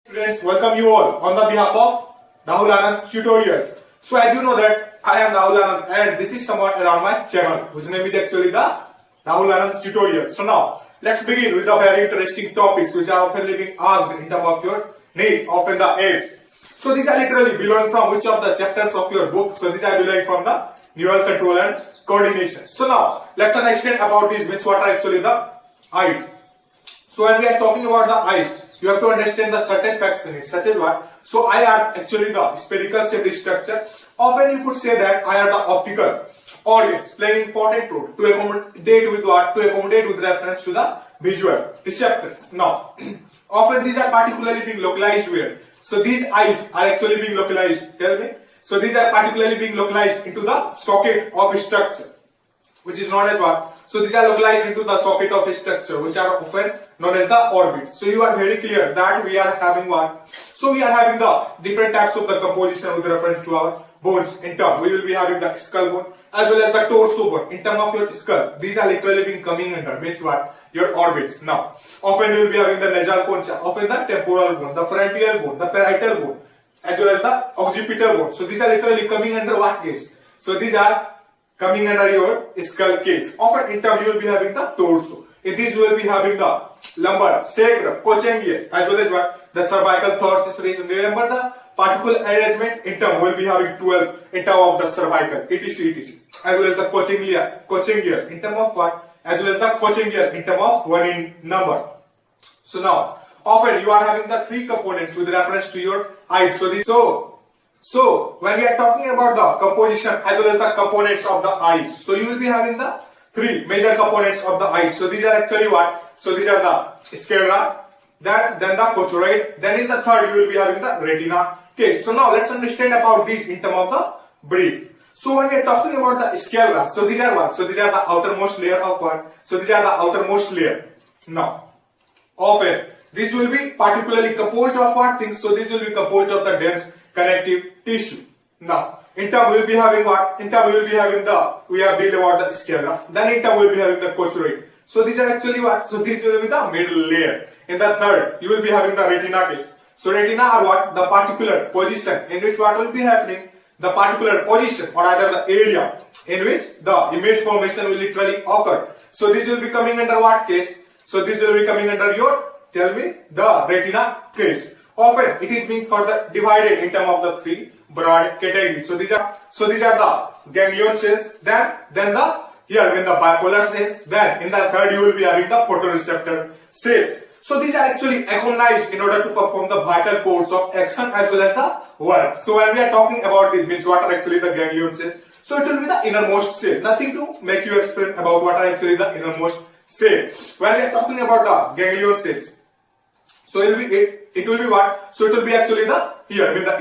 Students, welcome you all on the behalf of Rahul Anand Tutorials. So as you know that I am Rahul Anand and this is somewhat around my channel whose name is actually the Rahul Anand Tutorials. So now let's begin with the very interesting topics which are often being asked in terms of your Neet, often the Aiims. So these are literally belonging from which of the chapters of your book. So these are belonging from the neural control and coordination. So now let's understand about these means what are actually the eyes. So when we are talking about the eyes, you have to understand the certain facts in it, such as what? So eye are actually the spherical shaped structure. Often you could say that eye are the optical organs playing important role to accommodate with what? To accommodate with reference to the visual receptors. Now, often these are particularly being localized where? So these eyes are actually being localized. Tell me. So these are particularly being localized into the socket of structure, which is known as what? So these are localized into the socket of structure, which are often known as the orbits. So you are very clear that we are having what? So we are having the different types of the composition with reference to our bones in term. We will be having the skull bone as well as the torso bone in term of your skull. These are literally being coming under means what? Your orbits. Now, often you will be having the nasal concha, often the temporal bone, the frontal bone, the parietal bone, as well as the occipital bone. So these are literally coming under what case? So these are coming under your skull case. Often in term you will be having the torso. In these you will be having the lumbar, sacrum, coccygeal, as well as what? The cervical thoracic region. Remember the particle arrangement in term we will be having 12 in term of the cervical, etc. As well as the coccygeal in term of what? As well as the coccygeal in term of 1 in number. So now, often you are having the three components with reference to your eyes. So when we are talking about the composition as well as the components of the eyes, so you will be having the three major components of the eyes. So these are actually what? So these are the sclera, then the choroid, then in the third you will be having the retina. Okay, so now let's understand about these in terms of the brief. So when we are talking about the sclera, so these are what? So these are the outermost layer of what? So these are the outermost layer. Now, often this will be particularly composed of what things? So this will be composed of the dense connective tissue. Now, in term we will be having what? In term we will be having we have built about the sclera. Then in term we will be having the choroid. So these are actually what? So this will be the middle layer. In the third, you will be having the retina case. So retina are what? The particular position in which what will be happening? The particular position or either the area in which the image formation will literally occur. So this will be coming under what case? So this will be coming under your, tell me, the retina case. Often it is being further divided in terms of the three broad categories. So these are the ganglion cells, then the bipolar cells, then in the third you will be having the photoreceptor cells. So these are actually organized in order to perform the vital course of action as well as the work. So when we are talking about this means what are actually the ganglion cells? So it will be the innermost cell. Nothing to make you explain about what are actually the innermost cell. When we are talking about the ganglion cells, so it will be what? So it will be actually the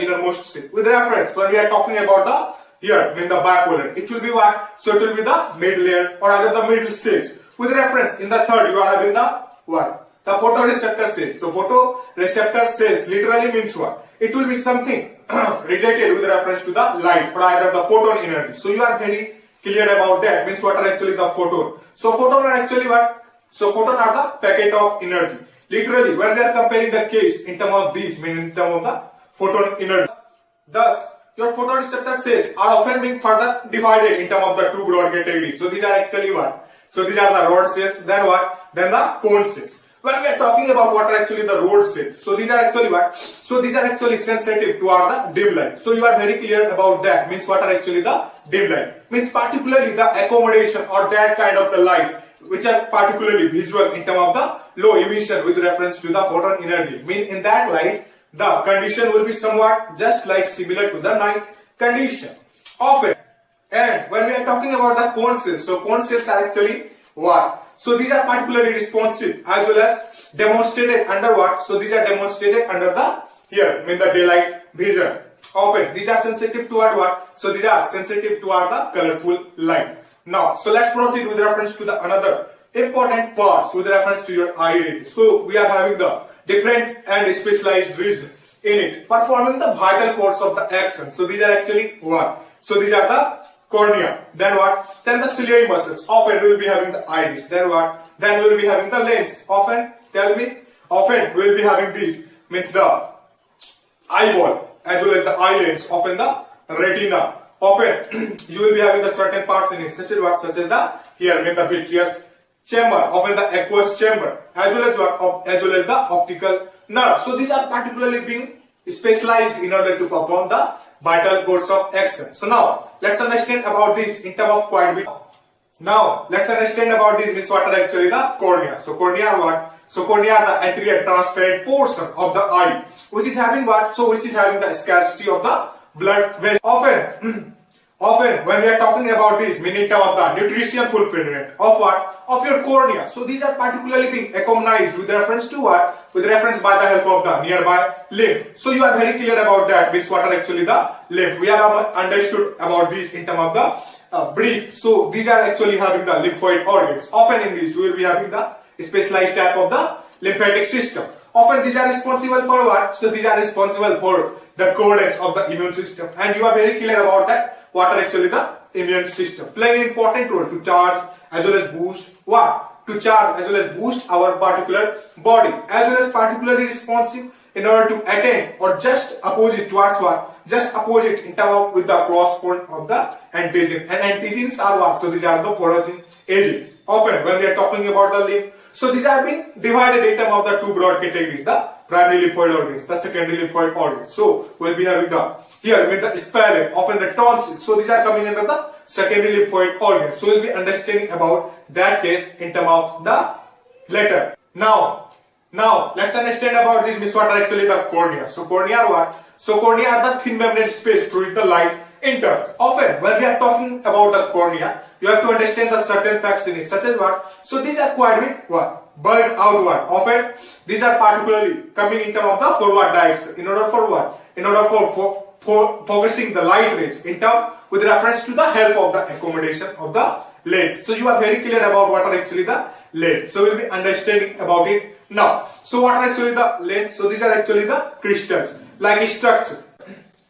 innermost cell. With reference, when we are talking about the bipolar, it will be what? So it will be the mid layer or either the middle cells. With reference, in the third, you are having the what? The photoreceptor cells. So photoreceptor cells literally means what? It will be something related with reference to the light or either the photon energy. So you are very clear about that. Means what are actually the photon? So photon are actually what? So photon are the packet of energy. Literally, when we are comparing the case in terms of these, meaning in terms of the photon energy. Thus, your photoreceptor cells are often being further divided in terms of the two broad categories. So these are actually what? So these are the rod cells, then what? Then the cone cells. When we are talking about what are actually the rod cells, so these are actually what? So these are actually sensitive toward the dim light. So you are very clear about that. Means what are actually the dim light? Means particularly the accommodation or that kind of the light which are particularly visual in terms of the low emission with reference to the photon energy. Mean in that light, the condition will be somewhat just like similar to the night condition. Often, and when we are talking about the cone cells, so cone cells are actually what? So these are particularly responsive as well as demonstrated under what? So these are demonstrated under the daylight vision. Often these are sensitive toward what? So these are sensitive toward the colorful light. Now, so let's proceed with reference to the another important parts with reference to your eyelids. So we are having the different and specialized region in it performing the vital course of the action. So these are actually what? So these are the cornea. Then what? Then the ciliary muscles. Often we will be having the iris. Then what? Then we will be having the lens. Often, tell me. Often we will be having these. Means the eyeball as well as the eyelids, often the retina. Often you will be having the certain parts in it, such as what? Such as the here in the vitreous chamber, often the aqueous chamber, as well as what? As well as the optical nerve. So these are particularly being specialized in order to perform the vital course of action. So now let's understand about this in terms of quite bit. Now let's understand about this means what are actually the cornea. So cornea are what? So cornea are the anterior transparent portion of the eye, which is having what? So which is having the scarcity of the blood vessel. Often when we are talking about this, meaning of the nutrition footprint of what? Of your cornea. So these are particularly being accompanied with reference to what? With reference by the help of the nearby lymph. So you are very clear about that, means what are actually the lymph. We have understood about this in terms of the brief. So these are actually having the lymphoid organs. Often in this we will be having the specialized type of the lymphatic system. Often these are responsible for what? So these are responsible for the coordinates of the immune system, and you are very clear about that. What are actually the immune system, playing an important role to charge as well as boost what? To charge as well as boost our particular body, as well as particularly responsive in order to attain or just opposite towards what? Just opposite in terms of with the cross point of the antigen. And antigens are what? So these are the porogen agents. Often when we are talking about the lymph, so these are being divided in terms of the two broad categories, the primary lymphoid organs, the secondary lymphoid organs. So we'll be having the here with the spalene, often the tonsils. So these are coming under the secondary lymphoid organs. So we'll be understanding about that case in terms of the later. Now let's understand about this, means what are actually the cornea. So cornea are what? So cornea are the thin membrane space through which the light enters. Often when we are talking about the cornea, you have to understand the certain facts in it, such as what? So these are quite bit what? Bulged outward. Often these are particularly coming in terms of the forward direction. In order for what? In order for focusing the light rays in term with reference to the help of the accommodation of the lens. So you are very clear about what are actually the lens. So we'll be understanding about it now. So what are actually the lens? So these are actually the crystals like structure.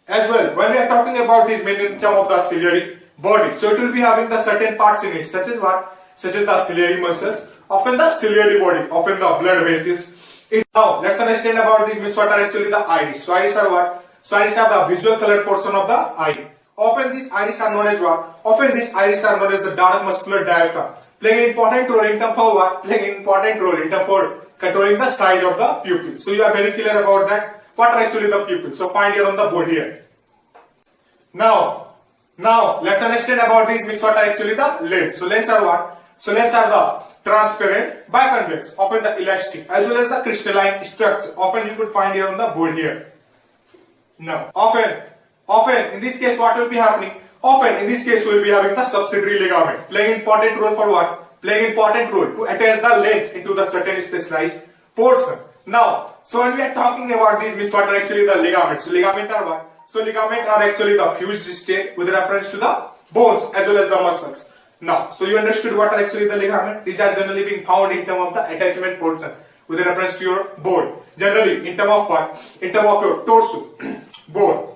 As well, when we are talking about this mainly in terms of the ciliary body, so it will be having the certain parts in it, such as what? Such as the ciliary muscles, often the ciliary body, often the blood vessels. Now let's understand about this, means what are actually the iris. So iris are what? So iris are the visual colored portion of the eye. Often these iris are known as what? Often these iris are known as the dark muscular diaphragm, playing an important role in terms of what? Playing an important role in terms of controlling the size of the pupil. So you are very clear about that. What are actually the pupils? So find here on the board here. Now let's understand about these, means what are actually the lens. So lens are what? So lens are the transparent, biconvex, often the elastic, as well as the crystalline structure. Often you could find here on the board here. Now, often in this case what will be happening? Often in this case we will be having the subsidiary ligament, playing an important role for what? Playing an important role to attach the lens into the certain specialized portion. Now, so when we are talking about these, means what are actually the ligaments? So ligament are what? So ligament are actually the fused state with reference to the bones as well as the muscles. Now, so you understood what are actually the ligament? These are generally being found in terms of the attachment portion with reference to your bone. Generally in terms of what? In terms of your torso bone,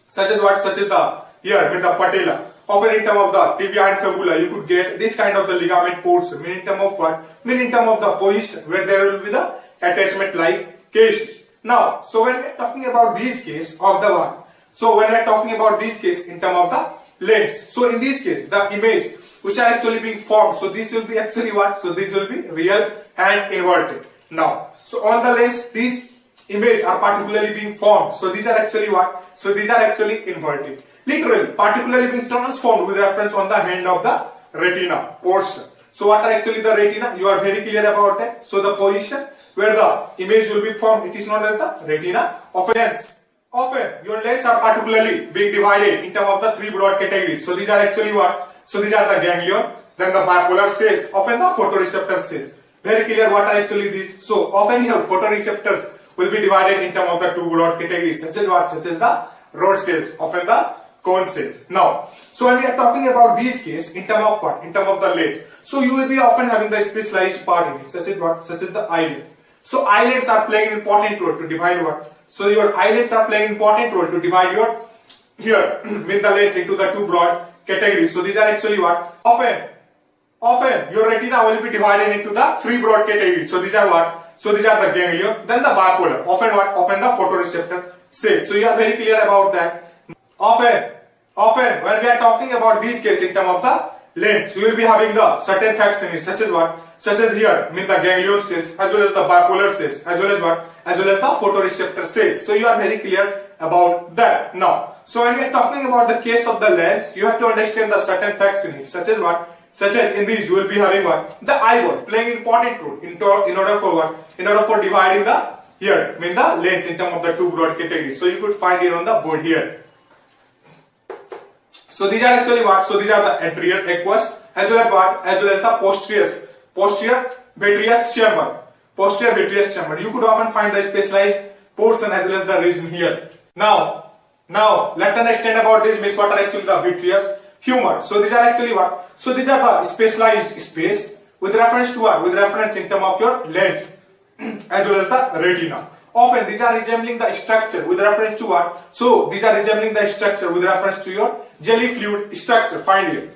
such as what? Such as the here with the patella. Often in terms of the tibia and fibula, you could get this kind of the ligament portion. Mean in terms of what? Mean in terms of the position where there will be the attachment like cases. Now, so when we are talking about these case of the one, so when we are talking about this case in terms of the lens, so in this case the image which are actually being formed, so this will be actually what? So this will be real and inverted. Now, so on the lens these images are particularly being formed, so these are actually what? So these are actually inverted, literally particularly being transformed with reference on the hand of the retina portion. So what are actually the retina? You are very clear about that. So the position where the image will be formed, it is known as the retina of a lens. Often your lens are particularly being divided in terms of the three broad categories. So these are actually what? So these are the ganglion, then the bipolar cells, often the photoreceptor cells. Very clear what are actually these. So often your photoreceptors will be divided in terms of the two broad categories, such as what? Such as the rod cells, often the cone cells. Now, so when we are talking about these case in terms of what? In terms of the lens. So you will be often having the specialized part in it, such as what? Such as the eyelids. So eyelids are playing an important role to divide what? So your eyelids are playing an important role to divide your here with the lens into the two broad categories. So these are actually what? Often your retina will be divided into the three broad categories. So these are what? So these are the ganglion, then the bipolar. Often what? Often the photoreceptor photoreceptor cells. So you are very clear about that. Often when we are talking about these cases in terms of the lens, we will be having the certain facts in it, such as what? Such as here, mean the ganglion cells, as well as the bipolar cells, as well as what? As well as the photoreceptor cells. So you are very clear about that. Now, so when we are talking about the case of the lens, you have to understand the certain facts in it, such as what? Such as in these you will be having what? The eyeball playing important role in order for what? In order for dividing the here, mean the lens in terms of the two broad categories. So you could find it on the board here. So these are actually what? So these are the anterior aqueous as well as what? As well as the posterior vitreous chamber. Posterior vitreous chamber. You could often find the specialized portion as well as the region here. Now let's understand about this means what are actually the vitreous humor. So these are actually what? So these are the specialized space with reference to what? With reference in terms of your lens as well as the retina. Often these are resembling the structure with reference to what? So these are resembling the structure with reference to your jelly fluid structure. Find here.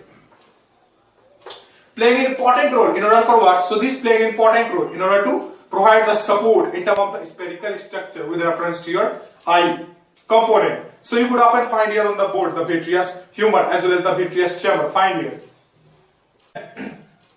Playing an important role in order for what? So this playing an important role in order to provide the support in terms of the spherical structure with reference to your eye component. So you could often find here on the board the vitreous humor as well as the vitreous chamber. Find here.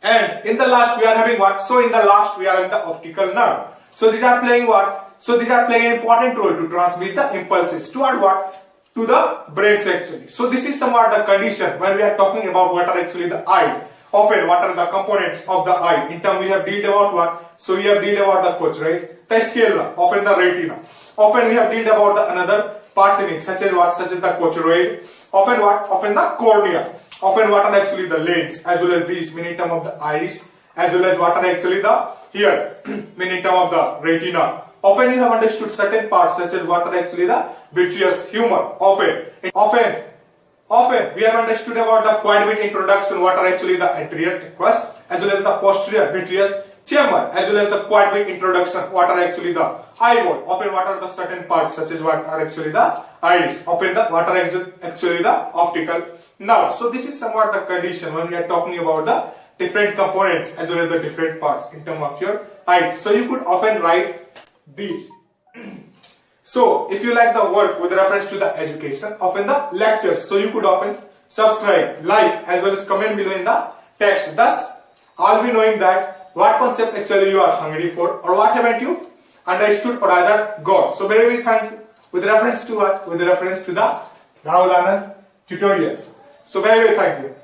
And in the last we are having what? So in the last we are having the optical nerve. So these are playing what? So these are playing an important role to transmit the impulses toward what? To the brains actually. So this is somewhat the condition when we are talking about what are actually the eye. Often what are the components of the eye. In terms we have dealt about what? So we have dealt about the choroid, the sclera, often the retina. Often we have dealt about the another parts in it, such as what? Such as the choroid. Often what? Often the cornea. Often what are actually the lens as well as these, meaning in terms of the iris, as well as what are actually the here, meaning in terms of the retina. Often you have understood certain parts such as what are actually the vitreous humor. Often we have understood about the quite bit introduction what are actually the anterior aqueous as well as the posterior vitreous chamber as well as the quite bit introduction what are actually the eyeball. Often what are the certain parts such as what are actually the iris. Often the what are actually the optical nerve. So this is somewhat the condition when we are talking about the different components as well as the different parts in terms of your eyes. So you could often write these. So if you like the work with reference to the education, often the lectures, so you could often subscribe, like as well as comment below in the text. Thus I'll be knowing that what concept actually you are hungry for or what haven't you understood or either got. So very thank you with reference to what? With reference to the Rahul Anand tutorials. So very thank you.